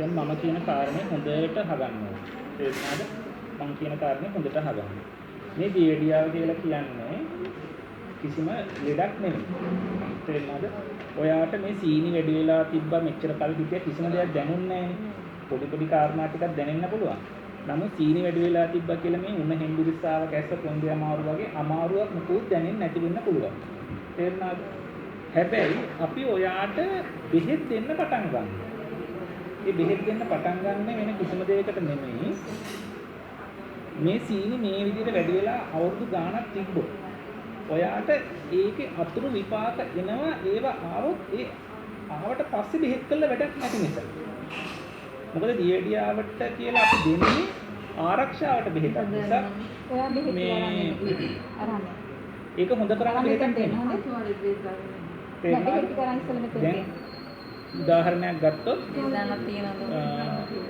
දැන් මම කියන කාරණේ හොඳට අහගන්න ඕනේ. තේරුණාද? මම කියන කාරණේ හොඳට අහගන්න. මේ දියවැඩියාව කියලා කියන්නේ කිසිම ලෙඩක් නෙමෙයි. තේරුණාද? ඔයාට මේ සීනි වැඩි වෙලා තිබ්බා මෙච්චර කල් හිටිය කිසිම දෙයක් දැනුන්නේ නැහැ. පොඩි කාරණා ටිකක් දැනෙන්න පුළුවන්. නමුත් සීනි වැඩි වෙලා තිබ්බා කියලා මේ උණ හෙම්බිරිස්සාව කැස්ස කොන්දේ අමාරු වගේ අමාරුවක් මොකුත් දැනෙන්නේ නැති වෙන්න පුළුවන්. තේරුණාද? හැබැයි අපි ඔයාට බෙහෙත් දෙන්න පටන් ගන්නවා. ඒ බෙහෙත් දෙන්න පටන් ගන්න වෙන කිසිම දෙයකට නෙමෙයි. මේ සීනි මේ විදිහට වැඩි වෙලා අවුරුදු ගාණක් තිබ්බොත් ඔයාට ඒකේ අතුරු විපාක එනවා. ඒවා ආවොත් ඒ ආවට පස්සේ බෙහෙත් කළ වැඩක් නැති නිසා. මොකද දියවැඩියාවට කියලා අපි දෙන්නේ ආරක්ෂාවට බෙහෙතක් නිසා. ඔයා බෙහෙත් මේ අරන් ඒක හොඳ කරන්න බෙහෙතක් නෙමෙයි. දැන් උදාහරණයක් ගත්තොත්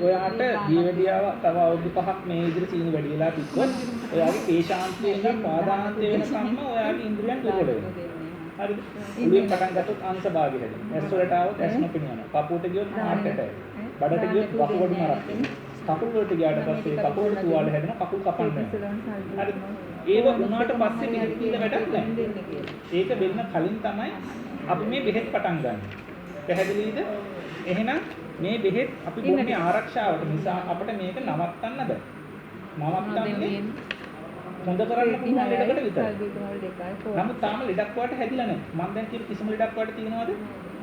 ඔයාට දියවැඩියාව තව අවුරුදු 5ක් මේ විදිහට සීනි වැඩි වෙලා තිබ්බොත් ඔයාගේ කේශාන්තය ඉඳන් පාදාන්තය වෙනකම්ම ඔයාගේ ඉන්ද්‍රියන් දුර්වල වෙනවා. හරිද? උඩින් පටන් ගත්තොත් අංශ භාගය හැදෙනවා. ඇස් වලට આવොත් ඇස් නොපෙනෙනවා. කපුවට ගියොත් හાર્ට් ඇටැක්. බඩට ගියොත් වකුගඩු මරක් වෙනවා. කකුල් වලට ගියාට පස්සේ කකුල් වල තුවාල හැදෙනවා. කකුල් කපන්න වෙනවා. හරිද? ඒව වුණාට පස්සේ බෙහෙත් කියලා වැඩක් නැහැ. ඒක වෙන්න කලින් තමයි අපි මේ බෙහෙත් පටන් ගන්න. පැහැදිලිද? එහෙනම් මේ බෙහෙත් අපි බොන්නේ ආරක්ෂාවට නිසා අපිට මේක නවත්තන්න බෑ. නවත්තන්නේ හොඳ කරන්න පුළුවන් ලෙඩකට විතරයි. නමුත් තාම ලෙඩක් වට හැදිලා නැහැ. මම දැන් කියන කිසිම ලෙඩක් වට තියෙනවද?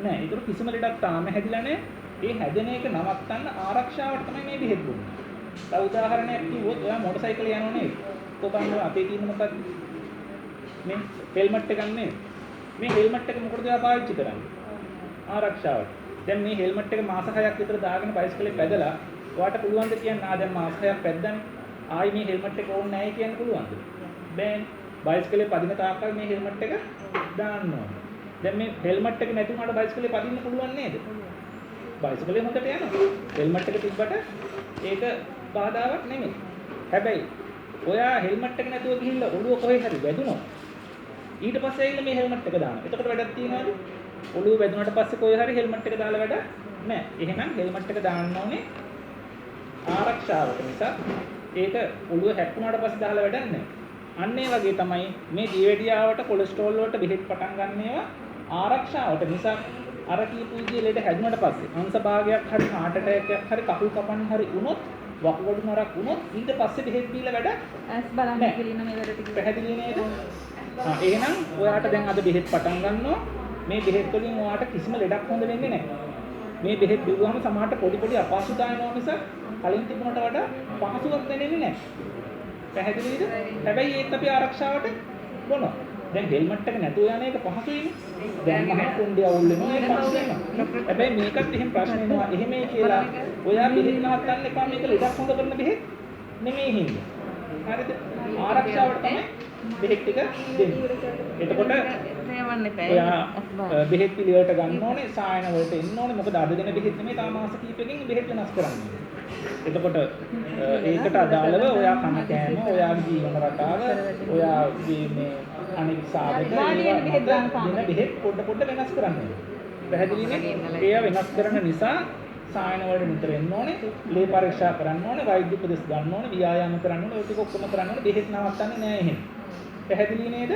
නැහැ. ඒතර කිසිම ලෙඩක් තාම හැදිලා නැහැ. ඒ හැදෙන එක නවත්තන්න ආරක්ෂාවට තමයි මේ බෙහෙත් බොන්නේ. තව උදාහරණයක් කිව්වොත් ඔයා මොටර් සයිකල් යනවා නේද? කොහොමද අපේ තියෙන මොකක්ද? මේ හෙල්මට් එකක් නේද? මේ හෙල්මට් එක මොකටද ඔයා පාවිච්චි කරන්නේ? ආරක්ෂාවට. දැන් මේ හෙල්මට් එක මාස 6ක් විතර දාගෙන බයිසිකලේ පැදලා ඔයාට පුළුවන් ද කියන්න දැන් මාස 6ක් පැද්දානේ. ආයි මේ හෙල්මට් එක ඕනේ නැහැ කියන්න පුළුවන්ද? බෑනේ. බයිසිකලේ පදින තාක්කල් මේ හෙල්මට් එක දාන්න ඕනේ. දැන් මේ හෙල්මට් එක නැති වුණාට බයිසිකලේ පදින්න පුළුවන් නේද? බයිසිකලේ හොඳට යනවා. හෙල්මට් එක තිබ්බට ඒක බාධාවක් නෙමෙයි. හැබැයි ඔයා හෙල්මට් එක නැතුව ගිහිල්ලා ඔළුව කොහේ හරි වැදුනොත් ඊට පස්සේ ඇවිල්ලා මේ හෙල්මට් එක දානවා. එතකොට වැඩක් තියනවද? ඔළුව වැදුනට පස්සේ කොහේ හරි හෙල්මට් එක දාලා වැඩ නැහැ. එහෙනම් හෙල්මට් එක දාන්න ඕනේ ආරක්ෂාවට නිසා. ඒක ඔළුව හැප්පුණාට පස්සේ දාලා වැඩක් නැහැ. අන්න ඒ වගේ තමයි මේ දියවැඩියාවට කොලෙස්ටරෝල් වලට බෙහෙත් පටන් ගන්න ඒවා ආරක්ෂාවට නිසා. අර කීපු විදිහේ ලෙඩ හැදුනට පස්සේ අංශ භාගයක් හරි heart attack එකක් හරි කකුල් කපන්න හරි වුණොත් වකුගඩු නරක් වුණොත් ඊට පස්සේ බෙහෙත් දීලා වැඩ ඇස් බලන්න කියලා මේ වැඩ ටික පැහැදිලි නේද? එහෙනම් ඔයාට දැන් අද බෙහෙත් පටන් ගන්නවා. මේ බෙහෙත් වලින් ඔයාට කිසිම ලෙඩක් හොඳ වෙන්නේ නැහැ. මේ බෙහෙත් බිව්වහම සමහරට පොඩි අපහසුතාවය එනවා මිසක් කලින් තිබුණට වඩා පහසුවක් දැනෙන්නේ නැහැ. පැහැදිලිද? හැබැයි ඒත් අපි ආරක්ෂාවට බොනවා. දැන් හෙල්මට් එක නැතුව යන එක පහසුයිනේ. දැන් මම කුණ්ඩේ අවුල් වෙනවා ඒක පස්සේ වෙනවා. හැබැයි මේකත් එහෙම ප්‍රශ්න එනවා. එහෙමයි කියලා ඔයා බෙහෙත් නවත්තන්න එපා. මේක ලෙඩක් හොඳ කරන බෙහෙත් නෙමෙයි හින්දා. හරිද? ආරක්ෂාවට තමයි බෙහෙත් ටික දෙන්නේ. එතකොට ඔයා බෙහෙත් පිළිවෙලට ගන්න ඕනේ, සායන වලට එන්න ඕනේ. මොකද අද දෙන බෙහෙත් නෙමෙයි තා මාස කිහිපයකින් බෙහෙත් වෙනස් කරන්නේ. එතකොට ඒකට අදාළව ඔයා කන කෑම, ඔයාගේ ජීවන රටාව, ඔයාගේ මේ අනිත් සාධක දෙන බෙහෙත් පොඩ වෙනස් කරන්න ඕනේ. පැහැදිලිනේ? ඒවා වෙනස් කරන නිසා සායන වලට නිතර එන්න ඕනේ, ලේ පරීක්ෂා කරන්න ඕනේ, වෛද්‍ය උපදෙස් ගන්න ඕනේ, ව්‍යායාම කරන්න ඕනේ, ඔය ටික ඔක්කොම කරන්න ඕනේ. බෙහෙත් නවත්තන්නේ නැහැ එහෙම. පැහැදිලි නේද?